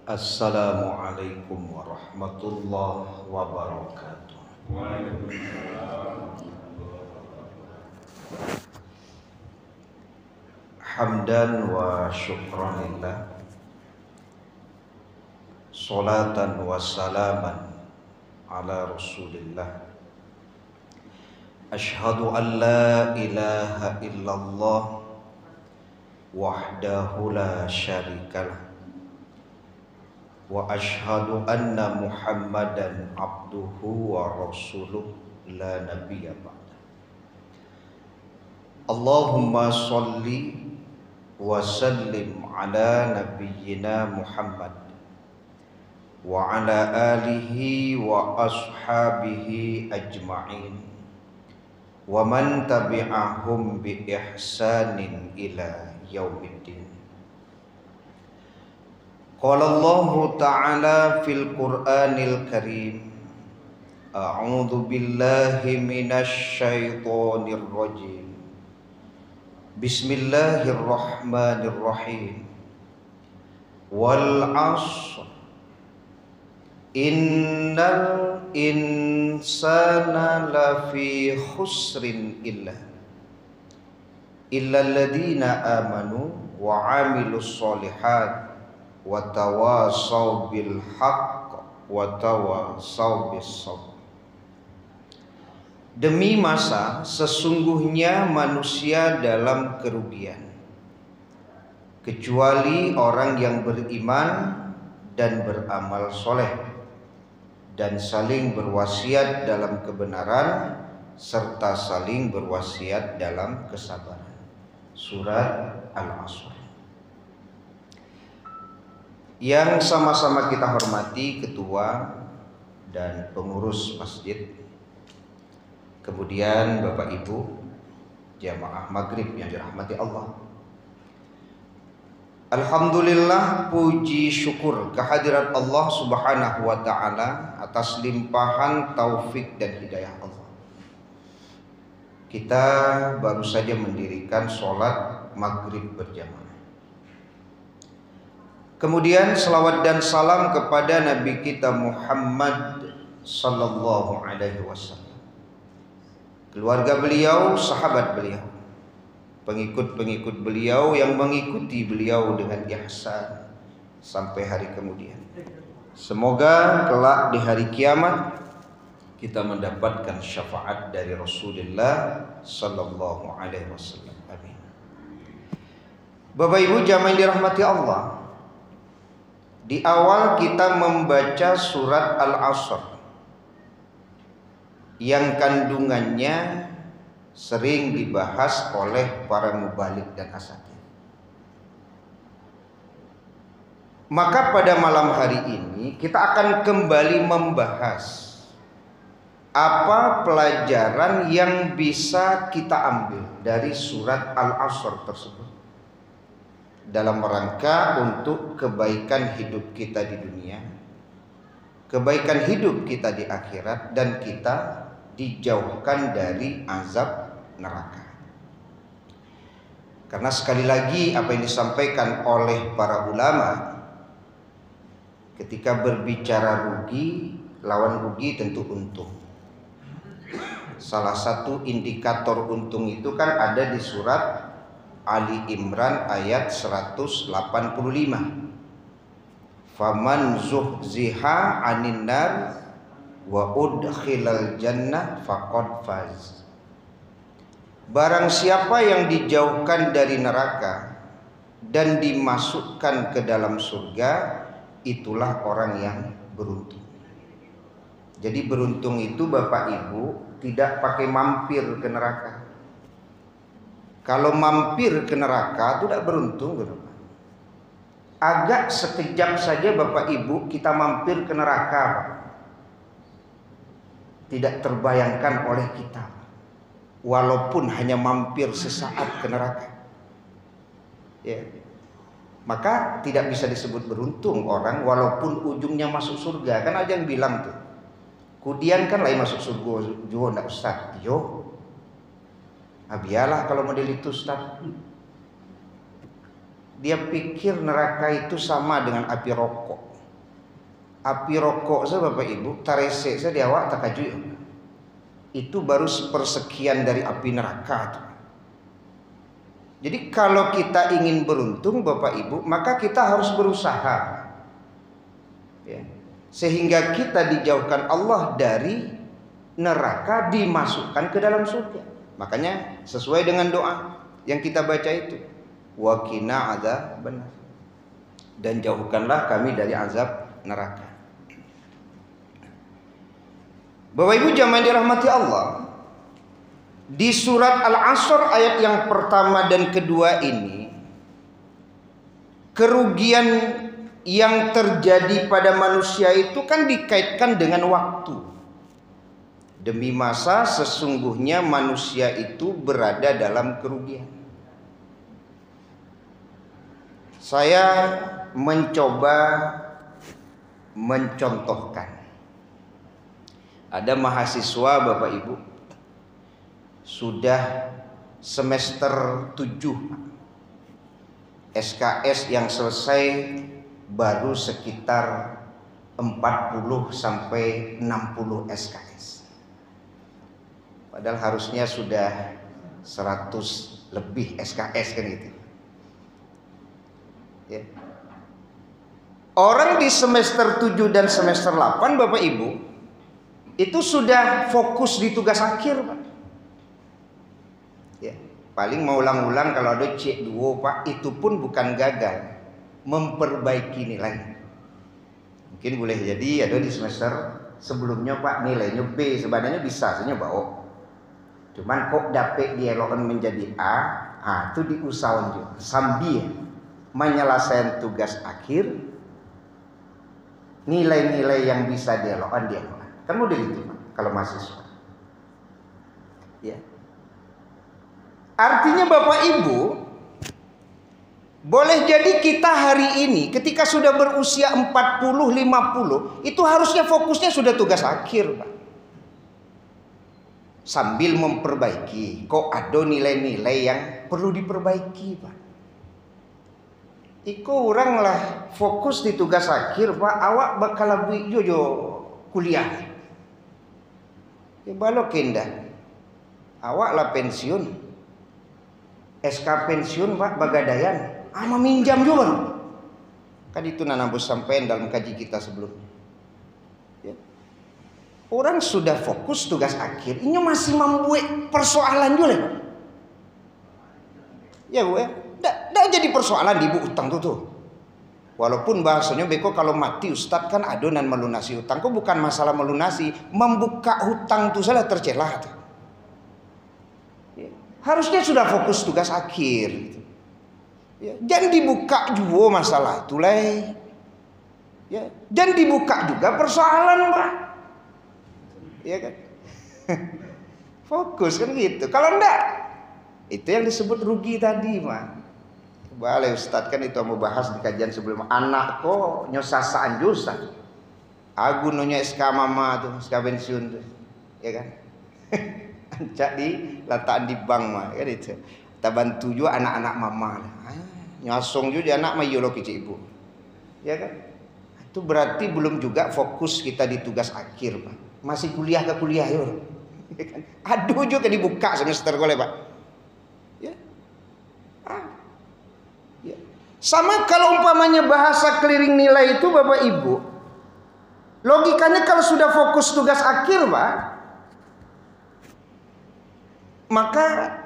Assalamualaikum warahmatullahi wabarakatuh. Hamdan wa syukranillah, salatan wa salaman ala rasulillah. Ashhadu an la ilaha illallah wahdahu la syarikalah, wa ashhadu anna Muhammadan abduhu wa rasuluh la nabiyya ba'da. Allahumma sholli wa sallim ala nabiyyina Muhammad wa ala alihi wa ashabihi ajma'in wa man tabi'ahum bi ihsanin ila yaumiddin. Qala Allah Ta'ala fil Qur'anil Karim, a'udzu billahi minasy syaithanir rajim. Bismillahirrahmanirrahim. Wal 'ashr innal insana lafi khusrin illa alladziina amanu wa 'amilus sholihat wa tawasaw bil haqq wa tawasaw bis sabr. Demi masa sesungguhnya manusia dalam kerugian, kecuali orang yang beriman dan beramal soleh dan saling berwasiat dalam kebenaran serta saling berwasiat dalam kesabaran. Surat Al-Asr. Yang sama-sama kita hormati ketua dan pengurus masjid, kemudian Bapak Ibu jamaah maghrib yang dirahmati Allah. Alhamdulillah, puji syukur kehadirat Allah Subhanahu wa Ta'ala atas limpahan taufik dan hidayah Allah. Kita baru saja mendirikan sholat maghrib berjamaah. Kemudian salawat dan salam kepada Nabi kita Muhammad sallallahu alaihi wasallam, keluarga beliau, sahabat beliau, pengikut-pengikut beliau yang mengikuti beliau dengan ihsan sampai hari kemudian. Semoga kelak di hari kiamat kita mendapatkan syafaat dari Rasulullah sallallahu alaihi wasallam. Amin. Bapak Ibu jamaah yang dirahmati Allah, di awal kita membaca surat Al-Asr yang kandungannya sering dibahas oleh para mubalik dan asatidz. Maka pada malam hari ini kita akan kembali membahas apa pelajaran yang bisa kita ambil dari surat Al-Asr tersebut dalam rangka untuk kebaikan hidup kita di dunia, kebaikan hidup kita di akhirat, dan kita dijauhkan dari azab neraka. Karena sekali lagi apa yang disampaikan oleh para ulama, ketika berbicara rugi, lawan rugi tentu untung. Salah satu indikator untung itu kan ada di surat Ali Imran ayat 185. Faman zuhziha 'anil nar wa udkhilal jannah faqad faz. Barang siapa yang dijauhkan dari neraka dan dimasukkan ke dalam surga, itulah orang yang beruntung. Jadi beruntung itu Bapak Ibu tidak pakai mampir ke neraka. Kalau mampir ke neraka itu tidak beruntung, agak sekejap saja Bapak Ibu kita mampir ke neraka, tidak terbayangkan oleh kita, walaupun hanya mampir sesaat ke neraka, ya. Maka tidak bisa disebut beruntung orang walaupun ujungnya masuk surga. Kan ada yang bilang tuh, kudian kan lain masuk surga juga ndak Ustaz. Yo, biarlah kalau model itu Ustaz. Dia pikir neraka itu sama dengan api rokok. Api rokok saya Bapak Ibu, tarese saya di awak tak kaju. Itu baru sepersekian dari api neraka tuh. Jadi kalau kita ingin beruntung Bapak Ibu, maka kita harus berusaha ya, sehingga kita dijauhkan Allah dari neraka, dimasukkan ke dalam surga. Makanya sesuai dengan doa yang kita baca itu, wa qina adzaban, dan jauhkanlah kami dari azab neraka. Bapak Ibu jamaah dirahmati Allah, di surat Al-Asr ayat yang pertama dan kedua ini, kerugian yang terjadi pada manusia itu kan dikaitkan dengan waktu. Demi masa sesungguhnya manusia itu berada dalam kerugian. Saya mencoba mencontohkan. Ada mahasiswa Bapak Ibu sudah semester 7, SKS yang selesai baru sekitar 40 sampai 60 SKS. Padahal harusnya sudah 100 lebih SKS kan gitu. Ya. Orang di semester 7 dan semester 8 Bapak Ibu itu sudah fokus di tugas akhir Pak. Ya, paling mau ulang-ulang kalau ada C2 Pak, itu pun bukan gagal, memperbaiki nilai. Mungkin boleh jadi ada di semester sebelumnya Pak nilainya B, sebenarnya bisa saja bawa. Cuman kok dapat dielokan menjadi A, itu diusahakan juga sambil menyelesaikan tugas akhir, nilai-nilai yang bisa dielokan. Kan model itu Pak, kalau mahasiswa. Ya. Artinya Bapak Ibu, boleh jadi kita hari ini ketika sudah berusia 40-50 itu harusnya fokusnya sudah tugas akhir Pak. Sambil memperbaiki, kok ada nilai-nilai yang perlu diperbaiki Pak. Iko orang lah fokus di tugas akhir Pak, awak bakal lebih jojo kuliah. Ya balok indah. Awak lah pensiun. SK pensiun Pak bagadayan. Ama minjam juga. Kan itu nanabus sampein dalam kaji kita sebelumnya. Ya. Orang sudah fokus tugas akhir, ini masih membuat persoalan juga Pak. Ya Bu ya. Dah jadi persoalan di ibu utang tuh. Walaupun bahasanya beko kalau mati Ustadz kan adonan melunasi hutang. Kok bukan masalah melunasi, membuka hutang itu salah tercelah. Ya. Harusnya sudah fokus tugas akhir. Ya. Jangan dibuka juga masalah itu lah. Ya. Jangan dibuka juga persoalan Pak. Ya kan? Fokus kan gitu. Kalau enggak, itu yang disebut rugi tadi Pak. Boleh Ustadz kan itu mau bahas di kajian sebelum anak kok nyosasaan justa. Aku nanya SK mama tuh, SK pensiun tuh, ya kan? Ancak di letak di bank mah, kan itu. Kita bantu juga anak-anak mama. Nyosong juga anak mah yoloki ibu, ya kan? Itu berarti belum juga fokus kita di tugas akhir Pak. Masih kuliah ke kuliah yuk. Ya kan? Aduh juga dibuka semester boleh Pak. Ya. Ya. Sama kalau umpamanya bahasa clearing nilai itu Bapak Ibu, logikanya kalau sudah fokus tugas akhir Pak, maka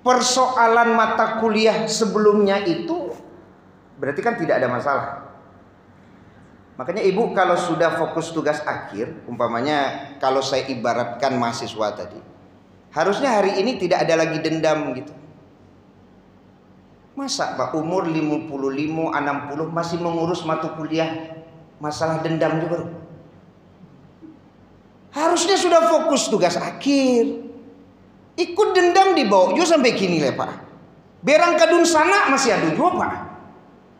persoalan mata kuliah sebelumnya itu berarti kan tidak ada masalah. Makanya Ibu kalau sudah fokus tugas akhir, umpamanya kalau saya ibaratkan mahasiswa tadi, harusnya hari ini tidak ada lagi dendam gitu. Masa Pak umur 55, 60 masih mengurus mata kuliah, masalah dendam juga. Harusnya sudah fokus tugas akhir. Ikut dendam dibawa juga sampai kini lah Pak. Berang kadun sana masih ada juga Pak.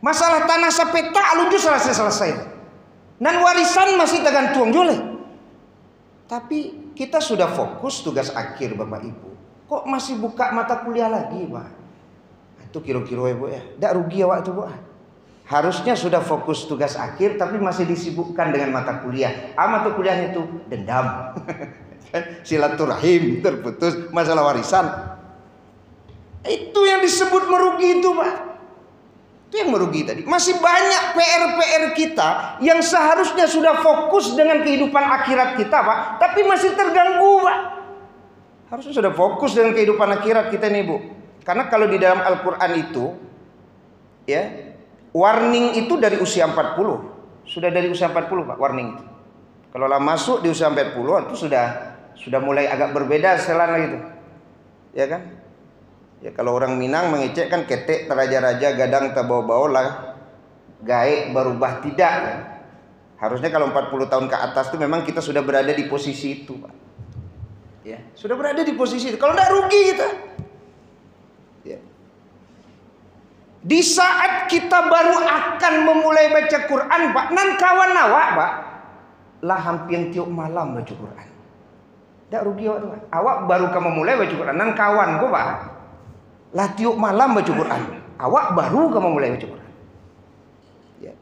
Masalah tanah sapeta alun juga selesai. Dan warisan masih tergantung juga. Tapi kita sudah fokus tugas akhir Bapak Ibu. Kok masih buka mata kuliah lagi Pak? Itu kira-kira Ibu ya. Tidak rugi awak itu Bu. Harusnya sudah fokus tugas akhir tapi masih disibukkan dengan mata kuliah. Mata kuliahnya itu dendam. Silaturahim terputus, masalah warisan. Itu yang disebut merugi itu, Pak. Itu yang merugi tadi. Masih banyak PR-PR kita yang seharusnya sudah fokus dengan kehidupan akhirat kita, Pak, tapi masih terganggu, Pak. Harusnya sudah fokus dengan kehidupan akhirat kita nih, Bu. Karena kalau di dalam Al-Qur'an itu ya, warning itu dari usia 40. Sudah dari usia 40, Pak, warning itu. Kalau lah masuk di usia 40 itu sudah mulai agak berbeda setelah itu. Ya kan? Ya kalau orang Minang mengecek kan ketek teraja-raja gadang tabau-bau lah gaek berubah tidak kan? Harusnya kalau 40 tahun ke atas itu memang kita sudah berada di posisi itu, Pak. Ya, sudah berada di posisi itu. Kalau enggak rugi kita. Ya. Di saat kita baru akan memulai baca Quran, Pak, nan kawan awak, Pak, lah hampir tiap malam baca Quran. Enggak rugi awak, Pak. Awak baru kamu mulai baca Quran, nan kawan kok, Pak, lah tiap malam baca Quran. Awak baru kamu mulai baca Quran. Ya.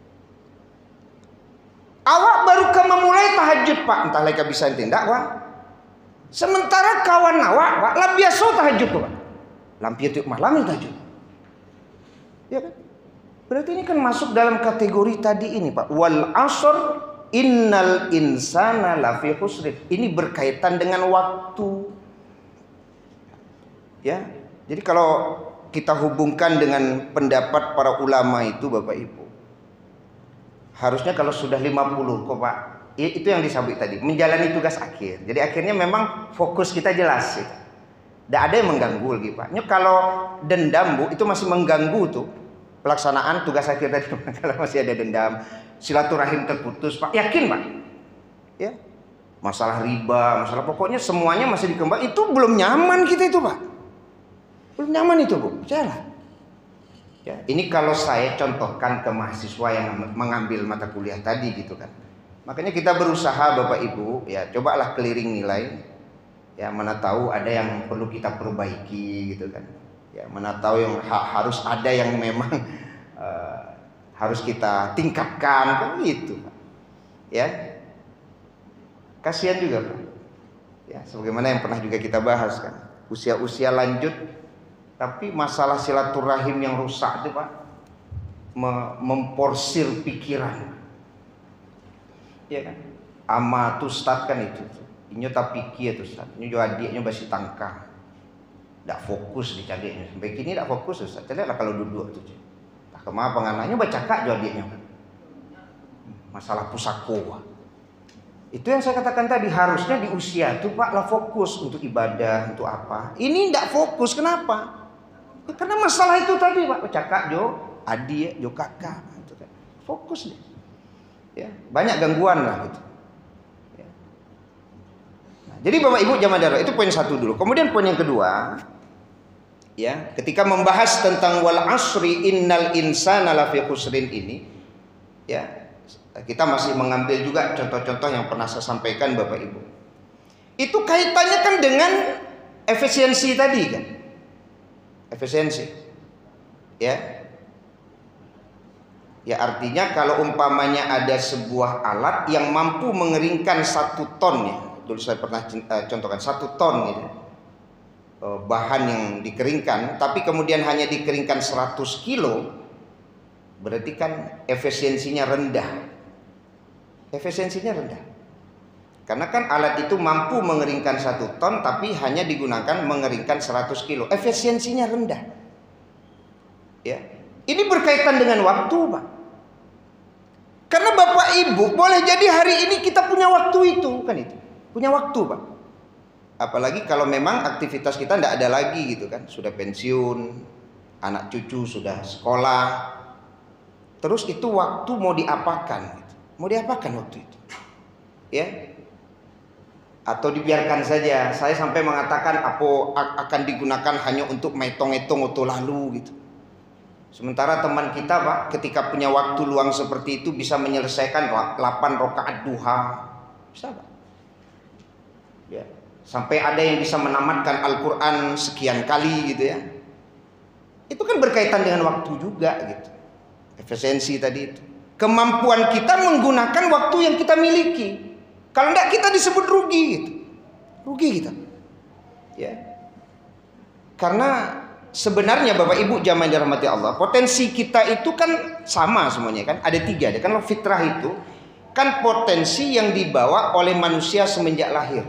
Awak baru kamu mulai tahajud, Pak, entah leka bisa tindak, Pak. Sementara kawan awak, Pak, lah biasa tahajud, Pak. Lampir tiap malam tahajud. Ya kan? Berarti ini kan masuk dalam kategori tadi ini, Pak. Wal asr innal insana lafi khusr. Ini berkaitan dengan waktu. Ya. Jadi kalau kita hubungkan dengan pendapat para ulama itu, Bapak Ibu, harusnya kalau sudah 50 kok, Pak, itu yang disebut tadi, menjalani tugas akhir. Jadi akhirnya memang fokus kita jelas. Tidak ada yang mengganggu lagi, Pak. Kalau dendam, Bu, itu masih mengganggu tuh pelaksanaan tugas akhir tadi. Kalau masih ada dendam, silaturahim terputus, Pak, yakin, Pak, ya, masalah riba, masalah pokoknya semuanya masih dikembang. Itu belum nyaman kita itu, Pak, belum nyaman itu, Bu, percayalah. Ya, ini kalau saya contohkan ke mahasiswa yang mengambil mata kuliah tadi gitu kan. Makanya kita berusaha, Bapak Ibu, ya, cobalah keliring nilai. Ya, mana tahu ada yang perlu kita perbaiki gitu kan. Ya, mana tahu yang harus ada yang memang harus kita tingkatkan kan gitu, Pak. Ya. Kasihan juga, Pak. Ya, sebagaimana yang pernah juga kita bahas kan. Usia-usia lanjut tapi masalah silaturahim yang rusak itu, Pak, memporsir pikiran. Ya kan? Ama tu Ustaz kan itu. Inyo tak pikir tu Ustaz. Inyo juga adiknya masih tangka. Tak fokus dicarinya. Sampai kini tak fokus Ustaz. Carilah kalau duduk tu. Tak kemana penganaknya baca kak juga adiknya. Masalah pusako. Itu yang saya katakan tadi, harusnya di usia itu, Pak, lah fokus untuk ibadah, untuk apa. Ini tidak fokus, kenapa? Ya, karena masalah itu tadi, Pak, cakak jo adik jo kakak gitu kan. Fokus deh. Ya, banyak gangguan lah gitu. Ya. Nah, jadi Bapak Ibu jamaah darah, itu poin satu dulu. Kemudian poin yang kedua, ya, ketika membahas tentang wal asri innal insana lafi khusrin ini, ya, kita masih mengambil juga contoh-contoh yang pernah saya sampaikan, Bapak Ibu. Itu kaitannya kan dengan efisiensi tadi kan. Efisiensi. Ya. Ya, artinya kalau umpamanya ada sebuah alat yang mampu mengeringkan 1 ton ya. Dulu saya pernah contohkan 1 ton gitu. Bahan yang dikeringkan, tapi kemudian hanya dikeringkan 100 kilo. Berarti kan efisiensinya rendah. Efisiensinya rendah. Karena kan alat itu mampu mengeringkan 1 ton tapi hanya digunakan mengeringkan 100 kilo. Efisiensinya rendah. Ya. Ini berkaitan dengan waktu, Pak. Karena Bapak Ibu boleh jadi hari ini kita punya waktu itu, kan itu. Punya waktu, Pak. Apalagi kalau memang aktivitas kita tidak ada lagi gitu kan. Sudah pensiun, anak cucu sudah sekolah. Terus itu waktu mau diapakan gitu. Mau diapakan waktu itu? Ya. Atau dibiarkan saja. Saya sampai mengatakan apa akan digunakan hanya untuk metong-metong waktu lalu gitu. Sementara teman kita, Pak, ketika punya waktu luang seperti itu bisa menyelesaikan 8 rakaat duha. Bisa, Pak. Ya. Sampai ada yang bisa menamatkan Al-Quran sekian kali gitu ya. Itu kan berkaitan dengan waktu juga gitu. Efisiensi tadi itu. Kemampuan kita menggunakan waktu yang kita miliki. Kalau enggak kita disebut rugi gitu. Rugi kita. Ya. Karena sebenarnya Bapak Ibu jamaah yang dirahmati Allah, potensi kita itu kan sama semuanya kan. Ada 3. Ada kan fitrah itu kan potensi yang dibawa oleh manusia semenjak lahir.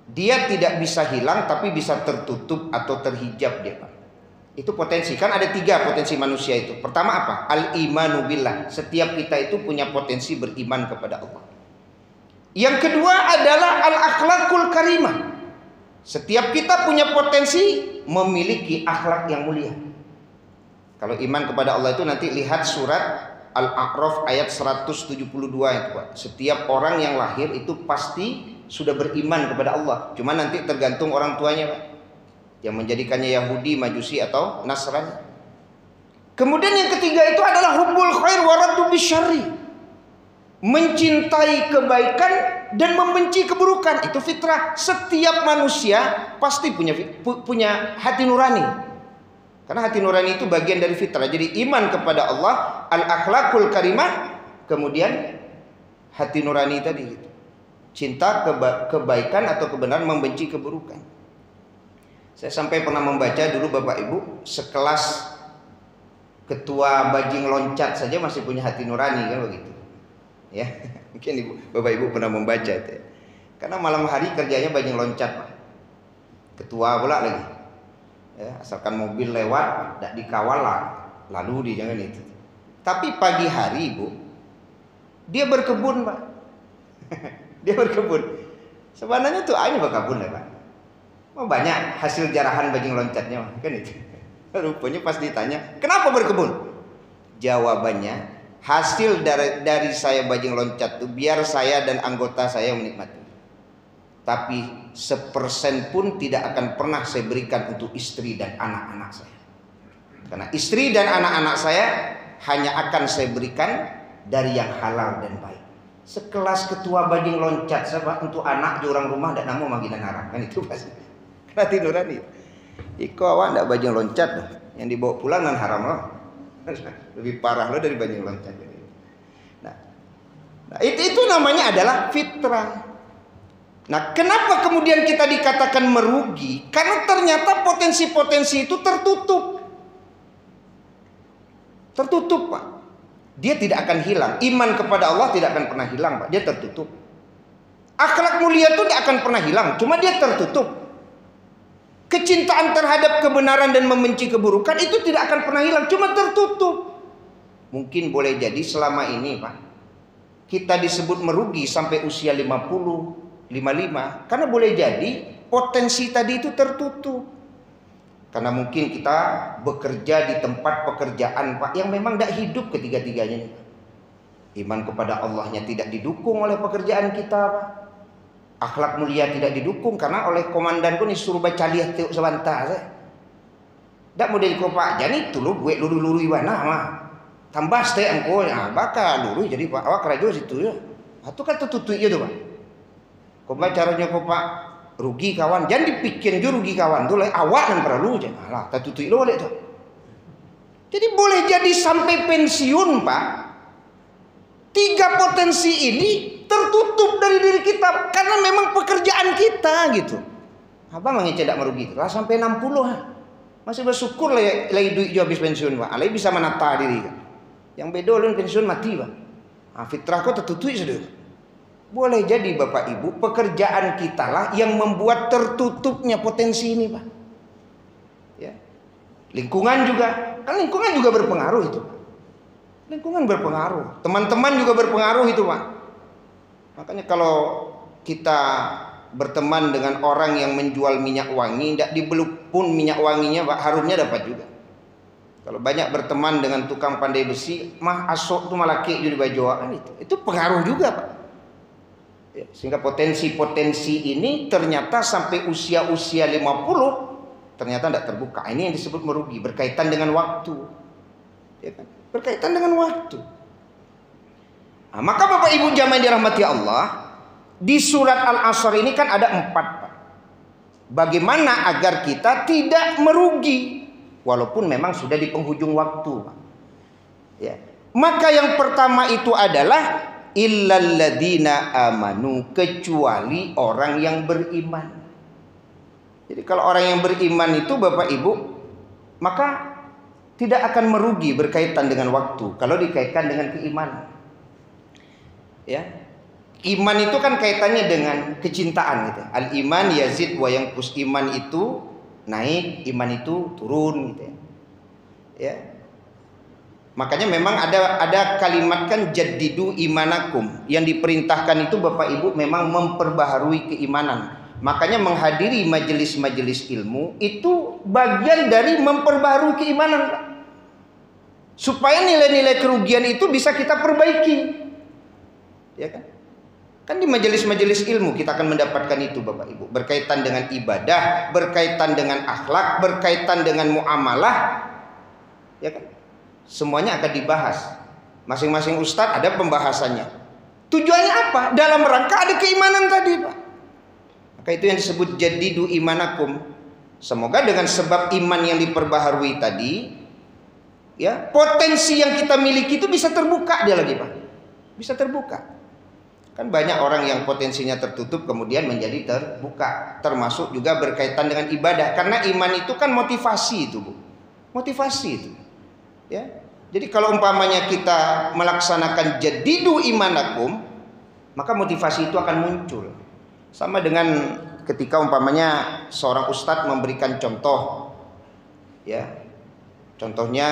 Dia tidak bisa hilang tapi bisa tertutup atau terhijab dia, Pak. Itu potensi. Kan ada 3 potensi manusia itu. Pertama apa? Al-imanu billah. Setiap kita itu punya potensi beriman kepada Allah. Yang kedua adalah al-akhlakul karimah. Setiap kita punya potensi memiliki akhlak yang mulia. Kalau iman kepada Allah itu nanti lihat surat Al-A'raf ayat 172 itu, Pak. Setiap orang yang lahir itu pasti sudah beriman kepada Allah. Cuma nanti tergantung orang tuanya, Pak. Yang menjadikannya Yahudi, Majusi atau Nasrani. Kemudian yang ketiga itu adalah hubbul khair wa raddu bisyarri. Mencintai kebaikan dan membenci keburukan. Itu fitrah. Setiap manusia pasti punya hati nurani. Karena hati nurani itu bagian dari fitrah. Jadi iman kepada Allah, al-akhlakul karimah, kemudian hati nurani tadi. Cinta kebaikan atau kebenaran, membenci keburukan. Saya sampai pernah membaca dulu Bapak Ibu, sekelas ketua bajing loncat saja masih punya hati nurani kan begitu. Ya, mungkin Bapak Ibu pernah membaca itu. Ya. Karena malam hari kerjanya bajing loncat, Pak. Ketua pula lagi. Ya, asalkan mobil lewat, tidak dikawal lah, lalu jangan itu. Tapi pagi hari Ibu, dia berkebun, Pak. Dia berkebun. Sebenarnya tuh ini berkebun ya, Pak. Banyak hasil jarahan bajing loncatnya kan itu. Rupanya pas ditanya kenapa berkebun, jawabannya hasil dari saya bajing loncat itu biar saya dan anggota saya menikmati, tapi 1% pun tidak akan pernah saya berikan untuk istri dan anak-anak saya, karena istri dan anak-anak saya hanya akan saya berikan dari yang halal dan baik. Sekelas ketua bajing loncat sebab untuk anak di orang rumah tidak namu maginan haram kan itu pasti. Hati nurani. Iko awak ndak bajing loncat loh. Yang dibawa pulang dan haram loh. Lebih parah loh dari bajing loncat. Nah, itu namanya adalah fitrah. Nah, kenapa kemudian kita dikatakan merugi? Karena ternyata potensi-potensi itu tertutup. Tertutup, Pak. Dia tidak akan hilang. Iman kepada Allah tidak akan pernah hilang, Pak. Dia tertutup. Akhlak mulia itu tidak akan pernah hilang. Cuma dia tertutup. Kecintaan terhadap kebenaran dan membenci keburukan itu tidak akan pernah hilang, cuma tertutup. Mungkin boleh jadi selama ini, Pak, kita disebut merugi sampai usia 50, 55, karena boleh jadi potensi tadi itu tertutup. Karena mungkin kita bekerja di tempat pekerjaan, Pak, yang memang tidak hidup ketiga-tiganya. Iman kepada Allahnya tidak didukung oleh pekerjaan kita, Pak. Akhlak mulia tidak didukung karena oleh komandan pun disuruh baca lihat tengok sebentar. Tak mau dari kopak jadi tu lu buat luru-luru iwana mah. Tambah stay angko ya bakal luru jadi Pak awak kerajo situ ya. Itu kan tertutup ya tuh Pak. Kopak caranya kopak rugi kawan, jangan dipikir juga rugi kawan tuh lah awak dan perlu aja. Alah tertutup lo boleh tuh. Jadi boleh jadi sampai pensiun Pak. 3 potensi ini tertutup dari diri kita karena memang pekerjaan kita gitu. Abang mengecek tidak merugi lah sampai 60 masih bersyukur lagi duit jo habis pensiun Pak. Alai bisa menata diri kan. Yang bedolin pensiun mati Pak. Fitrah kau tertutup sudah. Boleh jadi Bapak Ibu pekerjaan kita lah yang membuat tertutupnya potensi ini Pak. Ya. Lingkungan juga, kan lingkungan juga berpengaruh itu Pak. Lingkungan berpengaruh, teman-teman juga berpengaruh itu Pak. Makanya kalau kita berteman dengan orang yang menjual minyak wangi, tidak dibeluk pun minyak wanginya Pak, harumnya dapat juga. Kalau banyak berteman dengan tukang pandai besi, mah asok tuh malah kek jadi bajoan itu pengaruh juga Pak. Ya, sehingga potensi-potensi ini ternyata sampai usia-usia 50 ternyata tidak terbuka. Ini yang disebut merugi, berkaitan dengan waktu. Ya kan? Berkaitan dengan waktu. Nah, maka Bapak Ibu jamaah dirahmati Allah, di surat Al-Asr ini kan ada 4 Pak. Bagaimana agar kita tidak merugi walaupun memang sudah di penghujung waktu Pak. Ya. Maka yang pertama itu adalah illalladzina amanu, kecuali orang yang beriman. Jadi kalau orang yang beriman itu Bapak Ibu, maka tidak akan merugi berkaitan dengan waktu kalau dikaitkan dengan keimanan. Ya. Iman itu kan kaitannya dengan kecintaan gitu. Al-iman yazid wa yanqus, iman itu naik, iman itu turun gitu ya. Ya. Makanya memang ada kalimat kan jaddidu imanakum, yang diperintahkan itu Bapak Ibu memang memperbaharui keimanan. Makanya menghadiri majelis-majelis ilmu itu bagian dari memperbaharui keimanan, Pak. Supaya nilai-nilai kerugian itu bisa kita perbaiki. Ya kan? Kan di majelis-majelis ilmu kita akan mendapatkan itu Bapak Ibu, berkaitan dengan ibadah, berkaitan dengan akhlak, berkaitan dengan muamalah. Ya kan? Semuanya akan dibahas. Masing-masing ustadz ada pembahasannya. Tujuannya apa? Dalam rangka ada keimanan tadi, Pak. Maka itu yang disebut jadidu imanakum. Semoga dengan sebab iman yang diperbaharui tadi, ya, potensi yang kita miliki itu bisa terbuka dia lagi, Pak. Bisa terbuka. Kan banyak orang yang potensinya tertutup kemudian menjadi terbuka. Termasuk juga berkaitan dengan ibadah. Karena iman itu kan motivasi itu, Bu. Motivasi itu. Ya. Jadi kalau umpamanya kita melaksanakan jadidu imanakum, maka motivasi itu akan muncul. Sama dengan ketika umpamanya seorang ustadz memberikan contoh, ya, contohnya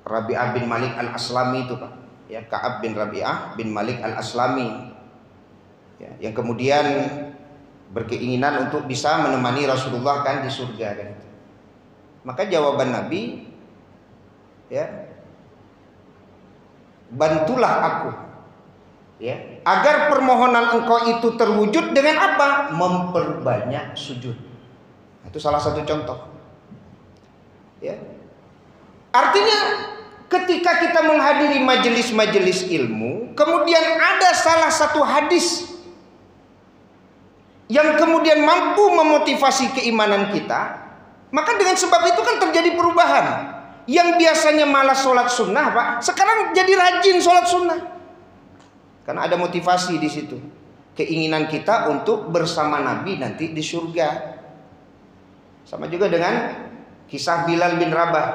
Rabi'ah bin Malik al-Aslami itu, Pak, ya, Ka'ab bin Rabi'ah bin Malik al-Aslami, ya, yang kemudian berkeinginan untuk bisa menemani Rasulullah kan di surga kan. Maka jawaban Nabi, ya, bantulah aku, ya, agar permohonan engkau itu terwujud dengan apa? Memperbanyak sujud. Itu salah satu contoh. Ya. Artinya ketika kita menghadiri majelis-majelis ilmu, kemudian ada salah satu hadis yang kemudian mampu memotivasi keimanan kita, maka dengan sebab itu kan terjadi perubahan. Yang biasanya malas sholat sunnah, Pak, sekarang jadi rajin sholat sunnah. Karena ada motivasi di situ. Keinginan kita untuk bersama Nabi nanti di surga. Sama juga dengan kisah Bilal bin Rabah.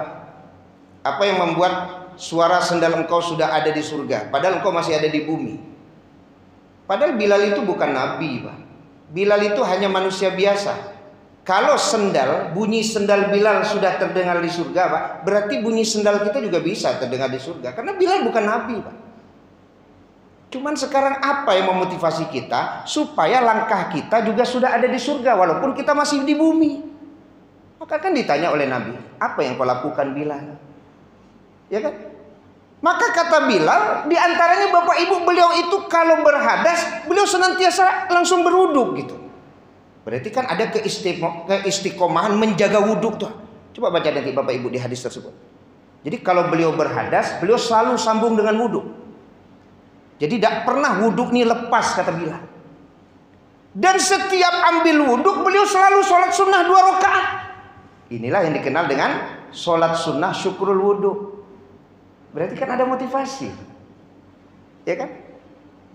Apa yang membuat suara sendal engkau sudah ada di surga, padahal engkau masih ada di bumi? Padahal Bilal itu bukan Nabi, Pak. Bilal itu hanya manusia biasa. Kalau sendal, bunyi sendal Bilal sudah terdengar di surga, Pak, berarti bunyi sendal kita juga bisa terdengar di surga. Karena Bilal bukan Nabi, Pak. Cuman sekarang apa yang memotivasi kita supaya langkah kita juga sudah ada di surga walaupun kita masih di bumi? Maka kan ditanya oleh Nabi, apa yang kau lakukan Bilal? Ya kan? Maka kata Bilal, diantaranya Bapak Ibu, beliau itu kalau berhadas, beliau senantiasa langsung berwuduk gitu. Berarti kan ada keistiqomahan menjaga wuduk tuh. Coba baca nanti Bapak Ibu di hadis tersebut. Jadi kalau beliau berhadas, beliau selalu sambung dengan wuduk. Jadi tidak pernah wuduk ini lepas, kata Bilal. Dan setiap ambil wuduk, beliau selalu sholat sunnah 2 rakaat. Inilah yang dikenal dengan sholat sunnah syukrul wuduk. Berarti kan ada motivasi, ya kan?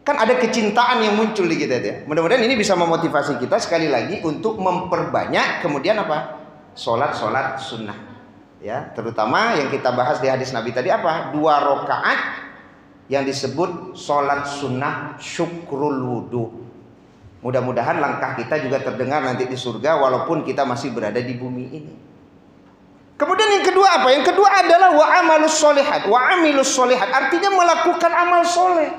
Kan ada kecintaan yang muncul di kita ya. Mudah-mudahan ini bisa memotivasi kita sekali lagi untuk memperbanyak kemudian apa? Sholat sunnah. Ya, terutama yang kita bahas di hadis Nabi tadi apa? 2 rakaat yang disebut sholat sunnah syukrul wudu. Mudah-mudahan langkah kita juga terdengar nanti di surga walaupun kita masih berada di bumi ini. Kemudian yang kedua apa? Yang kedua adalah wa amalus sholihat, wa amilus sholihat, artinya melakukan amal soleh.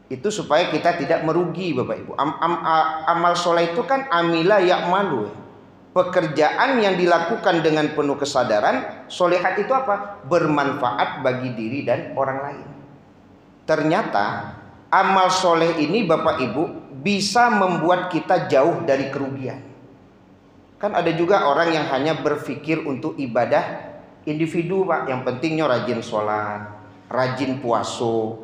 Itu supaya kita tidak merugi, Bapak Ibu. Amal soleh itu kan amila ya'malu. Pekerjaan yang dilakukan dengan penuh kesadaran. Sholihat itu apa? Bermanfaat bagi diri dan orang lain. Ternyata amal soleh ini Bapak Ibu bisa membuat kita jauh dari kerugian. Kan ada juga orang yang hanya berpikir untuk ibadah individu, Pak. Yang pentingnya rajin sholat, rajin puasa.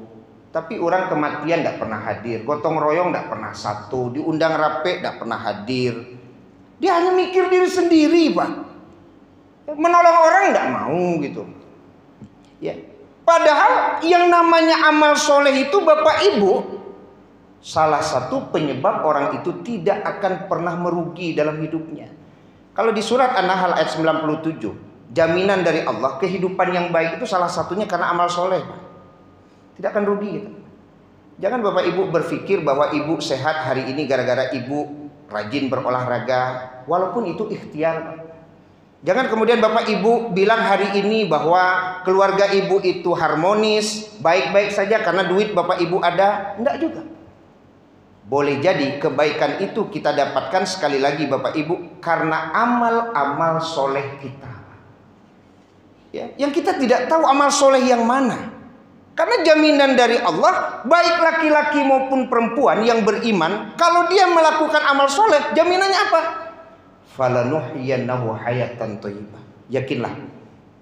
Tapi orang kematian tidak pernah hadir, gotong royong tidak pernah satu, diundang rape tidak pernah hadir. Dia hanya mikir diri sendiri, Pak. Menolong orang tidak mau gitu. Ya. Padahal yang namanya amal soleh itu Bapak Ibu, salah satu penyebab orang itu tidak akan pernah merugi dalam hidupnya. Kalau di surat An-Nahl ayat 97, jaminan dari Allah kehidupan yang baik itu salah satunya karena amal soleh. Tidak akan rugi gitu. Jangan Bapak Ibu berpikir bahwa Ibu sehat hari ini gara-gara Ibu rajin berolahraga, walaupun itu ikhtiar. Jangan kemudian Bapak Ibu bilang hari ini bahwa keluarga Ibu itu harmonis, baik-baik saja karena duit Bapak Ibu ada. Enggak juga. Boleh jadi kebaikan itu kita dapatkan sekali lagi Bapak Ibu karena amal-amal soleh kita. Ya, yang kita tidak tahu amal soleh yang mana. Karena jaminan dari Allah, baik laki-laki maupun perempuan yang beriman, kalau dia melakukan amal soleh, jaminannya apa? Falanuhyiyannahu hayatan thayyibah. Yakinlah,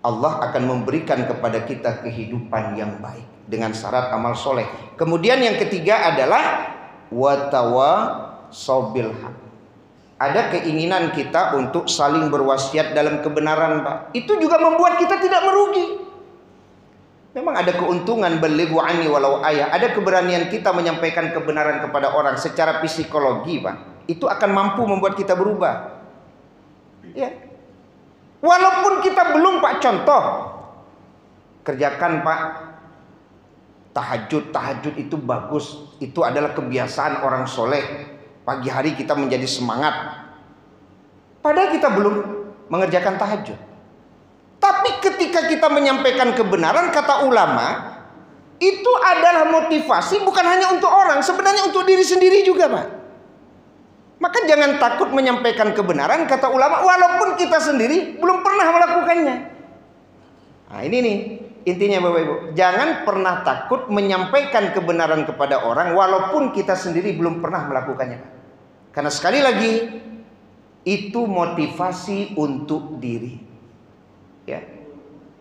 Allah akan memberikan kepada kita kehidupan yang baik dengan syarat amal soleh. Kemudian yang ketiga adalah watawasabil haq. Ada keinginan kita untuk saling berwasiat dalam kebenaran, Pak. Itu juga membuat kita tidak merugi. Memang ada keuntungan balighu anni walau ayah. Ada keberanian kita menyampaikan kebenaran kepada orang secara psikologi, Pak. Itu akan mampu membuat kita berubah. Ya. Walaupun kita belum, Pak, contoh. Kerjakan, Pak, tahajud itu bagus. Itu adalah kebiasaan orang soleh. Pagi hari kita menjadi semangat. Padahal kita belum mengerjakan tahajud. Tapi ketika kita menyampaikan kebenaran, kata ulama, itu adalah motivasi bukan hanya untuk orang, sebenarnya untuk diri sendiri juga, Pak. Maka jangan takut menyampaikan kebenaran, kata ulama, walaupun kita sendiri belum pernah melakukannya. Nah, ini nih intinya Bapak Ibu. Jangan pernah takut menyampaikan kebenaran kepada orang walaupun kita sendiri belum pernah melakukannya. Karena sekali lagi, itu motivasi untuk diri. Ya.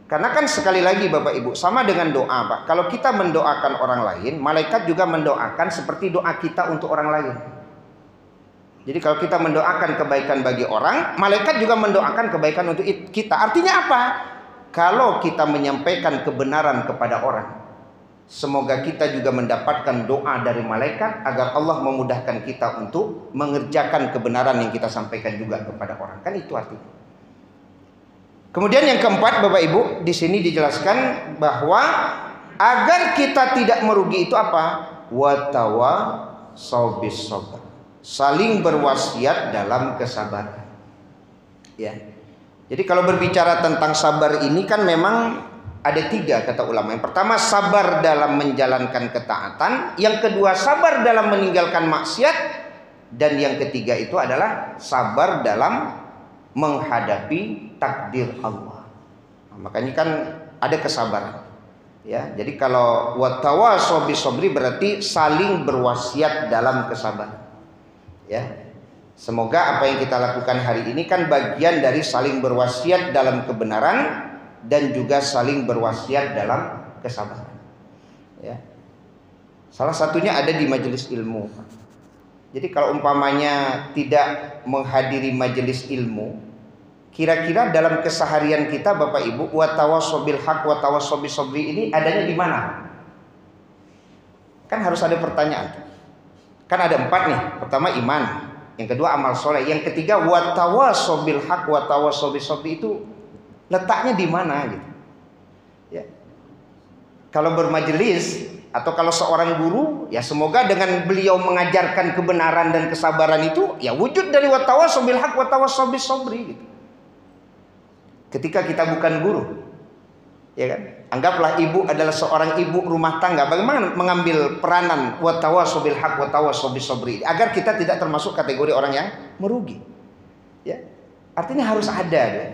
Karena kan sekali lagi Bapak Ibu, sama dengan doa, Pak. Kalau kita mendoakan orang lain, malaikat juga mendoakan seperti doa kita untuk orang lain. Jadi kalau kita mendoakan kebaikan bagi orang, malaikat juga mendoakan kebaikan untuk kita. Artinya apa? Kalau kita menyampaikan kebenaran kepada orang, semoga kita juga mendapatkan doa dari malaikat agar Allah memudahkan kita untuk mengerjakan kebenaran yang kita sampaikan juga kepada orang. Kan itu artinya. Kemudian yang keempat, Bapak Ibu, di sini dijelaskan bahwa agar kita tidak merugi itu apa? Watawasawbis sabr. Saling berwasiat dalam kesabaran. Ya. Jadi kalau berbicara tentang sabar ini kan memang ada tiga kata ulama. Yang pertama sabar dalam menjalankan ketaatan, yang kedua sabar dalam meninggalkan maksiat, dan yang ketiga itu adalah sabar dalam menghadapi takdir Allah. Nah, makanya kan ada kesabaran. Ya, jadi kalau watawasaw bisabri berarti saling berwasiat dalam kesabaran. Ya. Semoga apa yang kita lakukan hari ini kan bagian dari saling berwasiat dalam kebenaran dan juga saling berwasiat dalam kesabaran. Ya. Salah satunya ada di majelis ilmu. Jadi kalau umpamanya tidak menghadiri majelis ilmu, kira-kira dalam keseharian kita Bapak Ibu, watawasabil haq watawasabil sabri ini adanya di mana? Kan harus ada pertanyaan. Kan ada 4 nih. Pertama iman, yang kedua amal soleh, yang ketiga watawasabil haq watawasabil sabri itu letaknya di mana gitu. Ya. Kalau bermajelis atau kalau seorang guru, ya semoga dengan beliau mengajarkan kebenaran dan kesabaran itu ya wujud dari watawasabil haq watawasabil sabri gitu. Ketika kita bukan guru, ya kan? Anggaplah ibu adalah seorang ibu rumah tangga, bagaimana mengambil peranan watawasabil haq watawasabil sabri agar kita tidak termasuk kategori orang yang merugi. Ya. Artinya harus ada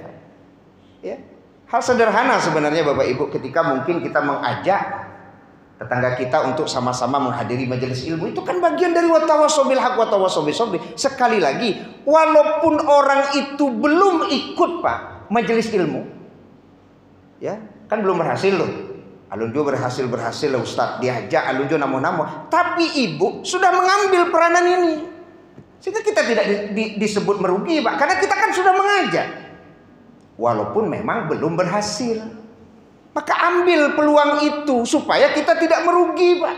ya. Hal sederhana sebenarnya Bapak Ibu, ketika mungkin kita mengajak tetangga kita untuk sama-sama menghadiri majelis ilmu, itu kan bagian dari watawasabil haq watawasabil sabri. Sekali lagi, walaupun orang itu belum ikut, Pak, majelis ilmu, ya kan belum berhasil loh. Alunjo berhasil loh Ustaz, diajak Alunjo namo-namo, tapi ibu sudah mengambil peranan ini, sehingga kita tidak disebut merugi, Pak, karena kita kan sudah mengajak walaupun memang belum berhasil. Maka ambil peluang itu supaya kita tidak merugi, Pak.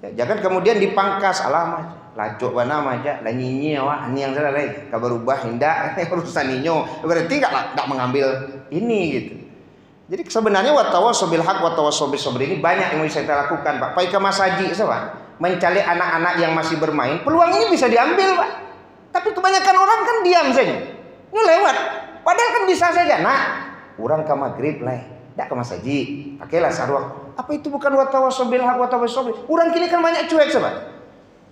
Ya, jangan kemudian dipangkas, alamat lacok mana aja lah nyinyi awak ini yang salah lagi kabar ubah hendak urusan ninyo berarti enggak mengambil ini gitu. Jadi sebenarnya watawasau bil haq watawasau bis sabr ini banyak yang bisa kita lakukan, Pak. Pai ke Mas Haji, Pak. Mencari anak-anak yang masih bermain, peluang ini bisa diambil, Pak. Tapi kebanyakan orang kan diam saja. Ini lewat. Padahal kan bisa saja. Nah, orang ke maghrib lah. Tidak ke Mas Haji. Pakailah sarwak. Apa itu bukan watawasau bil haq watawasau bis sabr? Orang kini kan banyak cuek, Pak.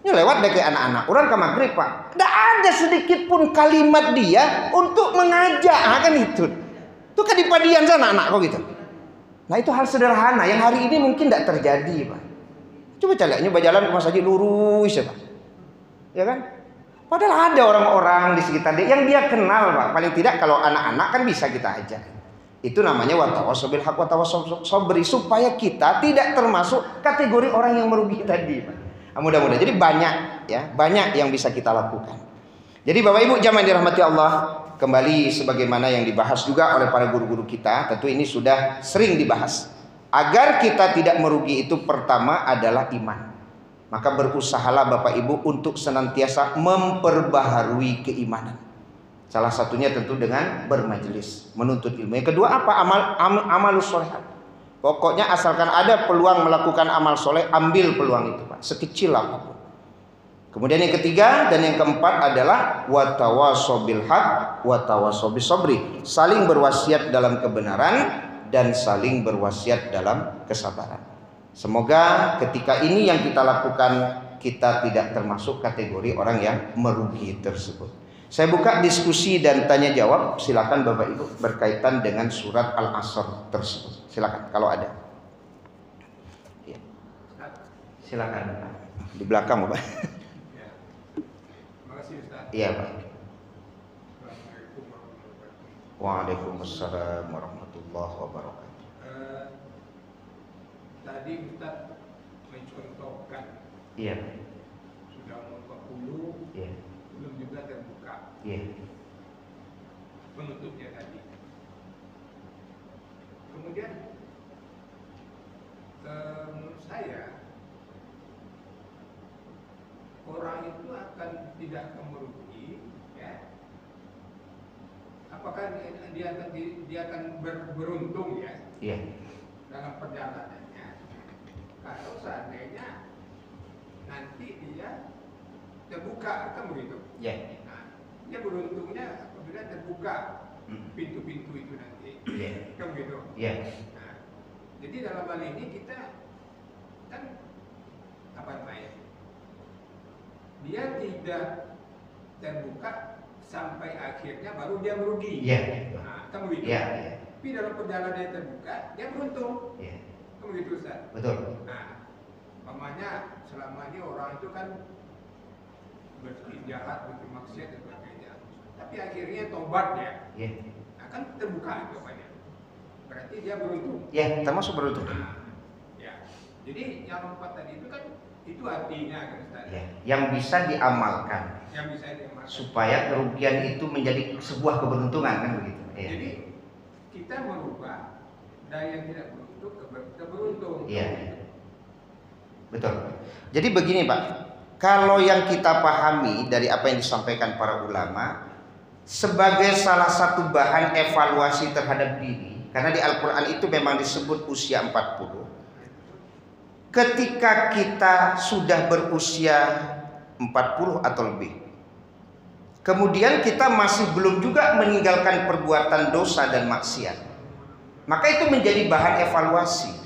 Ini lewat deh ke anak-anak. Orang ke maghrib, Pak. Tidak ada sedikit pun kalimat dia untuk mengajak. Nah, kan itu. Itu kan di padian sana anak kok gitu. Nah itu hal sederhana yang hari ini mungkin tidak terjadi, Pak. Coba lihatnya berjalan ke Mas Haji lurus ya, Pak. Ya kan? Padahal ada orang-orang di sekitar dia yang dia kenal, Pak. Paling tidak kalau anak-anak kan bisa kita ajak. Itu namanya watawasau bil haq watawasau sabri, supaya kita tidak termasuk kategori orang yang merugi tadi, Pak. Nah, mudah-mudahan. Jadi banyak yang bisa kita lakukan. Jadi Bapak Ibu jamaah dirahmati Allah, kembali sebagaimana yang dibahas juga oleh para guru-guru kita, tentu ini sudah sering dibahas. Agar kita tidak merugi itu pertama adalah iman. Maka berusahalah Bapak Ibu untuk senantiasa memperbaharui keimanan. Salah satunya tentu dengan bermajelis, menuntut ilmu. Yang kedua apa? Amalus sholihat. Pokoknya asalkan ada peluang melakukan amal soleh, ambil peluang itu, Pak, sekecil apapun. Kemudian yang ketiga dan yang keempat adalah watawasau bil haq watawasau bis sabri, saling berwasiat dalam kebenaran dan saling berwasiat dalam kesabaran. Semoga ketika ini yang kita lakukan, kita tidak termasuk kategori orang yang merugi tersebut. Saya buka diskusi dan tanya jawab, silakan Bapak Ibu berkaitan dengan surat Al-Asr tersebut. Silakan kalau ada. Ya. Silakan di belakang, Bapak. Iya, Pak. Waalaikumsalam warahmatullahi wabarakatuh. Tadi Ustaz mencontohkan. Iya. Sudah umur 40, iya. Belum juga terbuka. Iya. Penutupnya tadi. Kemudian menurut saya orang itu akan tidak merugi, ya. Apakah dia akan beruntung, ya? Iya. Dalam perjalanannya. Kalau seandainya nanti dia terbuka, kan begitu? Iya. Nah, dia beruntungnya apabila terbuka pintu-pintu itu nanti, Iya. kan begitu? Iya. Nah, jadi dalam hal ini kita kan apa namanya? Dia tidak terbuka sampai akhirnya baru dia merugi. Iya. Nah, kan begitu? Iya. Tapi dalam perjalanan dia terbuka, dia beruntung. Iya. Kan begitu, Ustaz? Betul. Nah, umpamanya selama ini orang itu kan berjahat, bermaksiat dan sebagainya. Tapi akhirnya tobat ya. Iya. Nah, kan terbuka itu banyak. Berarti dia beruntung. Iya, termasuk beruntung. Nah, ya. Jadi yang 4 tadi itu kan itu artinya kan Ustaz. Ya, yang bisa diamalkan. Yang bisa diamalkan. Supaya kerugian itu menjadi sebuah keberuntungan kan begitu. Ya. Jadi kita merubah dari yang tidak beruntung ke beruntung. Iya. Betul. Jadi begini, Pak. Kalau yang kita pahami dari apa yang disampaikan para ulama sebagai salah satu bahan evaluasi terhadap diri, karena di Al-Qur'an itu memang disebut usia 40. Ketika kita sudah berusia 40 atau lebih, kemudian kita masih belum juga meninggalkan perbuatan dosa dan maksiat, maka itu menjadi bahan evaluasi.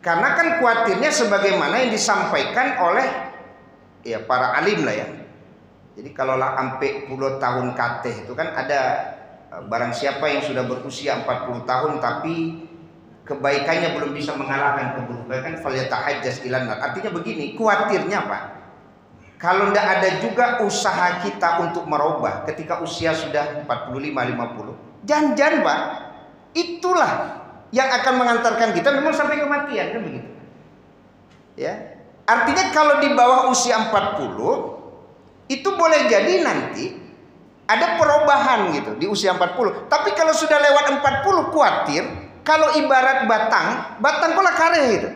Karena kan khawatirnya sebagaimana yang disampaikan oleh ya para alim lah ya. Jadi kalau lah sampai puluh tahun kateh itu kan ada barang siapa yang sudah berusia 40 tahun tapi kebaikannya belum bisa mengalahkan keburukan, falyatahajjaz ilan nar. Artinya begini, khawatirnya Pak, kalau tidak ada juga usaha kita untuk merubah ketika usia sudah 45-50, jangan Pak, itulah yang akan mengantarkan kita memang sampai kematian, kan begitu. Ya. Artinya kalau di bawah usia 40 itu boleh jadi nanti ada perubahan gitu di usia 40. Tapi kalau sudah lewat 40 khawatir Kalau ibarat batang kok kareh gitu.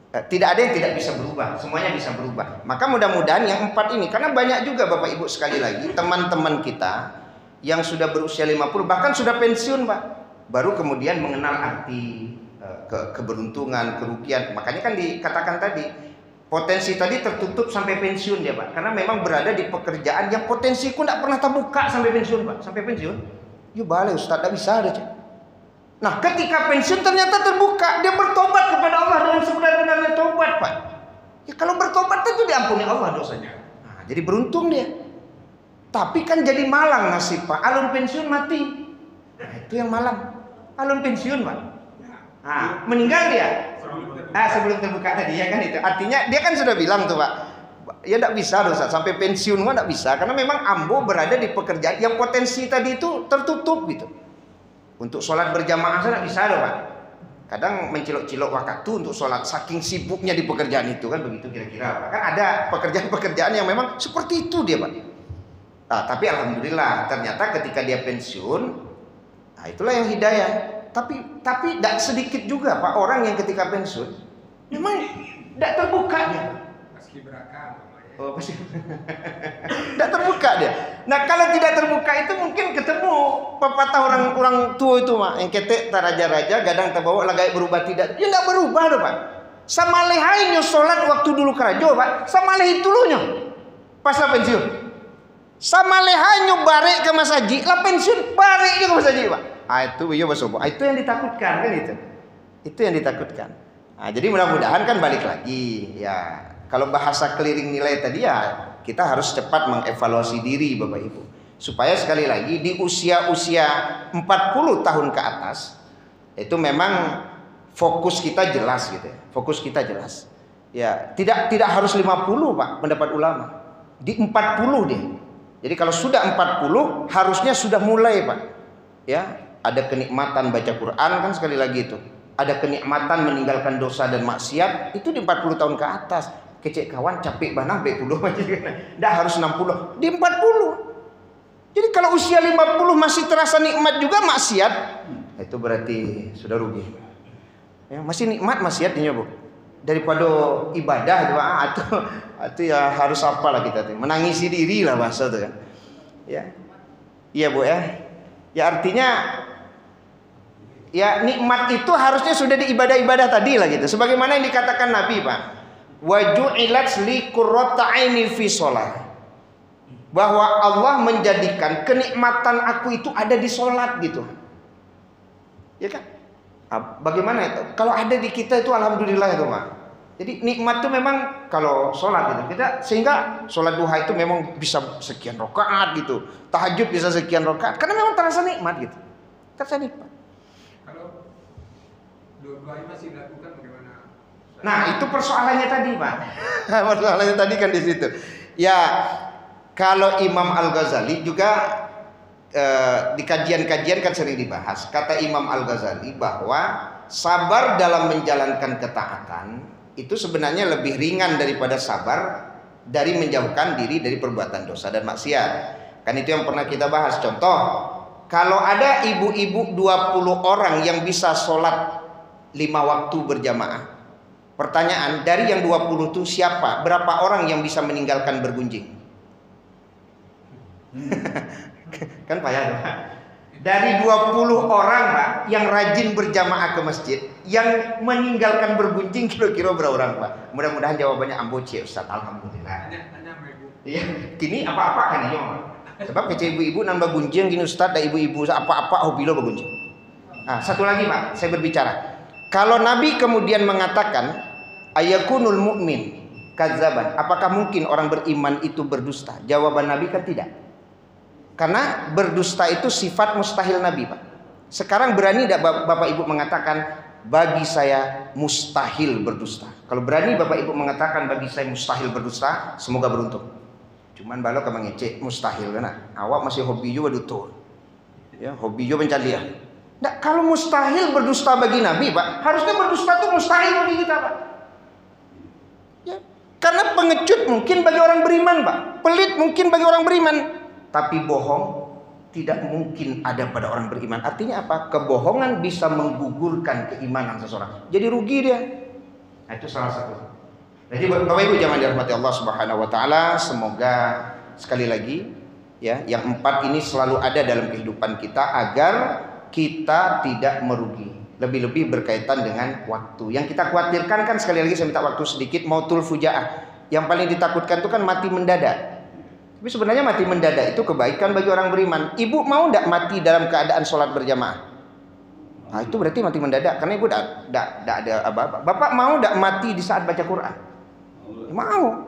Tidak ada yang tidak bisa berubah, semuanya bisa berubah. Maka mudah-mudahan yang 4 ini, karena banyak juga Bapak Ibu sekali lagi teman-teman kita yang sudah berusia 50 bahkan sudah pensiun Pak, baru kemudian mengenal arti keberuntungan, kerugian. Makanya kan dikatakan tadi potensi tadi tertutup sampai pensiun dia Pak, karena memang berada di pekerjaan yang potensiku tidak pernah terbuka sampai pensiun Pak. Sampai pensiun, yuk balik Ustaz, tidak bisa ada. Nah ketika pensiun ternyata terbuka, dia bertobat kepada Allah dengan sebenar-benarnya tobat Pak. Ya kalau bertobat itu diampuni Allah dosanya. Nah, jadi beruntung dia. Tapi kan jadi malang nasib Pak, alun pensiun mati. Nah itu yang malang, alun pensiun Pak. Nah, meninggal dia. Sebelum terbuka tadi ya kan itu. Artinya dia kan sudah bilang tuh Pak, ya tidak bisa dosa sampai pensiun mah tidak bisa, karena memang ambo berada di pekerjaan yang potensi tadi itu tertutup gitu. Untuk sholat berjamaah saya tidak bisa loh Pak. Kadang mencilok-cilok waktu untuk sholat, saking sibuknya di pekerjaan itu kan begitu kira-kira Pak. Kan ada pekerjaan-pekerjaan yang memang seperti itu dia Pak. Nah, tapi alhamdulillah ternyata ketika dia pensiun, nah itulah yang hidayah. Tapi tidak sedikit juga Pak orang yang ketika pensiun memang tidak terbuka dia. Paski beraka. Oh pasti. Tidak terbuka dia. Nah kalau tidak terbuka itu mungkin ketemu pepatah orang tua itu Mak, yang ketek taraja-raja gadang terbawa lagai berubah tidak. Ya tidak berubah loh Pak. Sama lehainya sholat waktu dulu kerajo Pak, sama leh dulunya pas lah pensiun. Sama lehainya barek ke masjid, lah pensiun barek ke masjid Pak. Itu iya basobo. Itu yang ditakutkan kan itu. Itu yang ditakutkan. Nah, jadi mudah-mudahan kan balik lagi ya. Kalau bahasa keliring nilai tadi ya kita harus cepat mengevaluasi diri Bapak Ibu. Supaya sekali lagi di usia-usia 40 tahun ke atas itu memang fokus kita jelas gitu ya. Fokus kita jelas. Ya, tidak harus 50 Pak pendapat ulama. Di 40 deh. Jadi kalau sudah 40 harusnya sudah mulai Pak. Ya, ada kenikmatan baca Quran kan sekali lagi itu. Ada kenikmatan meninggalkan dosa dan maksiat itu di 40 tahun ke atas. Kecek kawan capek banget 40 aja. Dah harus 60 di 40. Jadi kalau usia 50 masih terasa nikmat juga maksiat, itu berarti sudah rugi. Ya, masih nikmat maksiatnya Bu. Daripada ibadah itu ya harus apalah kita tuh. Menangisi diri lah bahasa itu kan. Ya. Iya Bu ya. Ya artinya ya nikmat itu harusnya sudah di ibadah-ibadah tadi lah gitu. Sebagaimana yang dikatakan Nabi Pak. Wa ju'ilat li qurrata aini fi shalah. Bahwa Allah menjadikan kenikmatan aku itu ada di sholat gitu. Ya kan? Bagaimana itu? Kalau ada di kita itu alhamdulillah itu Pak. Jadi nikmat itu memang kalau sholat gitu. Kita sehingga sholat duha itu memang bisa sekian rakaat gitu. Tahajud bisa sekian rakaat karena memang terasa nikmat gitu. Terasa nikmat. Kalau dua-duanya masih dilakukan bagaimana? Nah, itu persoalannya tadi, Pak. Persoalannya tadi kan di situ. Ya, kalau Imam Al-Ghazali juga di kajian-kajian kan sering dibahas. Kata Imam Al-Ghazali bahwa sabar dalam menjalankan ketaatan itu sebenarnya lebih ringan daripada sabar dari menjauhkan diri dari perbuatan dosa dan maksiat. Kan itu yang pernah kita bahas. Contoh, kalau ada ibu-ibu 20 orang yang bisa sholat 5 waktu berjamaah. Pertanyaan, dari yang 20 itu siapa? Berapa orang yang bisa meninggalkan bergunjing? Kan payah Pak. Dari 20 orang Pak yang rajin berjamaah ke masjid, yang meninggalkan bergunjing kira-kira berapa orang Pak? Mudah-mudahan jawabannya amboce Ustaz. Alhamdulillah. Hanya ibu. Iya, kini apa-apa kan ya Pak? Sebab kece ibu-ibu nambah gunjing gini Ustaz, ada ibu-ibu apa-apa hobi lo bergunjing. Nah, satu lagi Pak, saya berbicara. Kalau Nabi kemudian mengatakan ayakunul mu'min kadzaban, apakah mungkin orang beriman itu berdusta? Jawaban Nabi kan tidak. Karena berdusta itu sifat mustahil Nabi Pak. Sekarang berani tidak Bapak Ibu mengatakan bagi saya mustahil berdusta? Kalau berani Bapak Ibu mengatakan bagi saya mustahil berdusta, semoga beruntung. Cuman balok ke mengecek mustahil kan? Awak masih hobi juga betul. Ya, hobi juga mencari ya. Nah, kalau mustahil berdusta bagi Nabi Pak, harusnya berdusta itu mustahil bagi kita Pak. Ya, karena pengecut mungkin bagi orang beriman Pak, pelit mungkin bagi orang beriman, tapi bohong tidak mungkin ada pada orang beriman. Artinya apa? Kebohongan bisa menggugurkan keimanan seseorang. Jadi rugi dia. Nah, itu salah satu. Jadi Bapak Ibu jangan dirahmati Allah Subhanahu wa taala, semoga sekali lagi ya, yang 4 ini selalu ada dalam kehidupan kita agar kita tidak merugi. Lebih-lebih berkaitan dengan waktu. Yang kita khawatirkan kan, sekali lagi saya minta waktu sedikit, mautul fujaah. Yang paling ditakutkan itu kan mati mendadak. Tapi sebenarnya mati mendadak itu kebaikan bagi orang beriman. Ibu mau tidak mati dalam keadaan sholat berjamaah? Nah, itu berarti mati mendadak, karena ibu tidak ada apa-apa. Bapak mau tidak mati di saat baca Quran? Mau.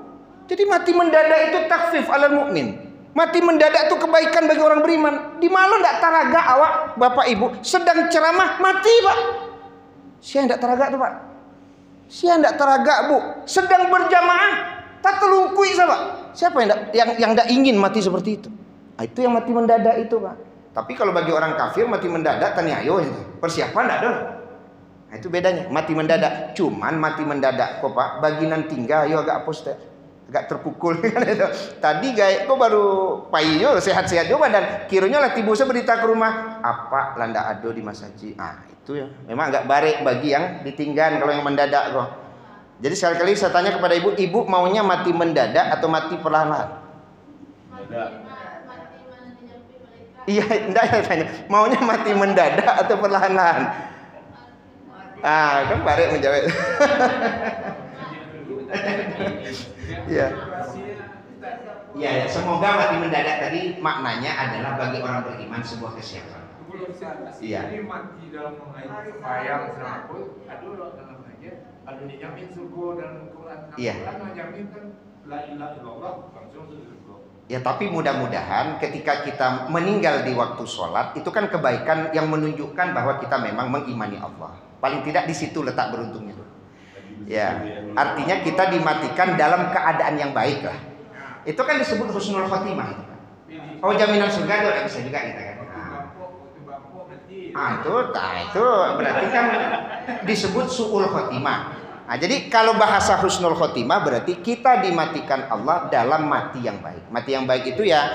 Jadi mati mendadak itu takfif alal mukmin. Mati mendadak itu kebaikan bagi orang beriman. Di malam tidak taraga awak bapak ibu sedang ceramah mati pak. Siapa tidak taraga tuh pak? Siapa tidak taraga bu? Sedang berjamaah tak telungkui sama. Siapa yang tidak ingin mati seperti itu? Nah, itu yang mati mendadak itu pak. Tapi kalau bagi orang kafir mati mendadak tanya ayo itu persiapan tidak ada. Nah, itu bedanya mati mendadak. Cuman mati mendadak kok pak. Baginan tinggal yo agak apus agak terpukul. Tadi gaya kok baru payinyo sehat-sehat juga dan kiranya lah tibusa berita ke rumah apa landa ado di masaji. Ah itu ya memang agak baik bagi yang ditinggal kalau yang mendadak kok. Jadi sekali-kali saya tanya kepada ibu, ibu maunya mati mendadak atau mati perlahan-lahan? Iya, enggak ya tanya. Maunya mati mendadak atau perlahan-lahan? Ah, kan baik menjawab. Ya. Ya, semoga mati mendadak tadi maknanya adalah bagi orang beriman sebuah kesiapan. Iya. Jadi mati dalam bayang seraput, aduh dalam aja, aduh dijamin surga dan Quran. Iya. Quran menjamin kan la ilaha illallah langsung surga. Ya, tapi mudah-mudahan ketika kita meninggal di waktu sholat itu kan kebaikan yang menunjukkan bahwa kita memang mengimani Allah. Paling tidak di situ letak beruntungnya. Ya, artinya kita dimatikan dalam keadaan yang baik lah. Itu kan disebut husnul khotimah. Oh, jaminan surga itu bisa juga kita kan. Itu berarti kan disebut su'ul khotimah. Nah, jadi kalau bahasa husnul khotimah berarti kita dimatikan Allah dalam mati yang baik. Mati yang baik itu ya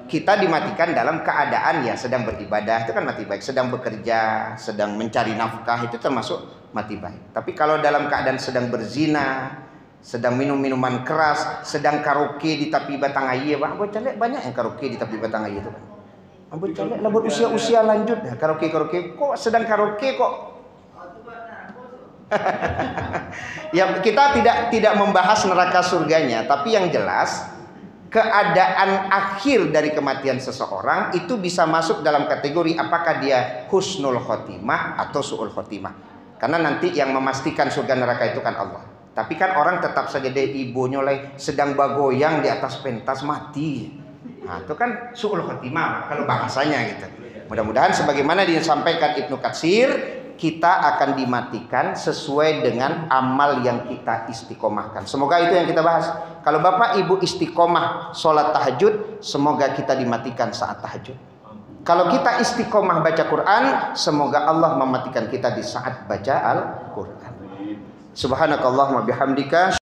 kita dimatikan dalam keadaan ya sedang beribadah, itu kan mati baik. Sedang bekerja, sedang mencari nafkah, itu termasuk mati baik. Tapi kalau dalam keadaan sedang berzina, sedang minum minuman keras, sedang karaoke di tepi batang air, banyak yang karaoke di tepi batang air itu kan. Labut usia lanjut dah karaoke kok sedang karaoke kok. Ya, kita tidak membahas neraka surganya, tapi yang jelas keadaan akhir dari kematian seseorang itu bisa masuk dalam kategori apakah dia husnul khotimah atau su'ul khotimah. Karena nanti yang memastikan surga neraka itu kan Allah. Tapi kan orang tetap saja deh ibu nyoleh sedang bagoyang di atas pentas mati. Nah, itu kan su'ul khotimah kalau bahasanya gitu. Mudah-mudahan sebagaimana disampaikan Ibnu Katsir, kita akan dimatikan sesuai dengan amal yang kita istiqomahkan. Semoga itu yang kita bahas. Kalau Bapak Ibu istiqomah sholat tahajud, semoga kita dimatikan saat tahajud. Kalau kita istiqomah baca Quran, semoga Allah mematikan kita di saat baca Al-Quran. Subhanakallahumma bihamdika.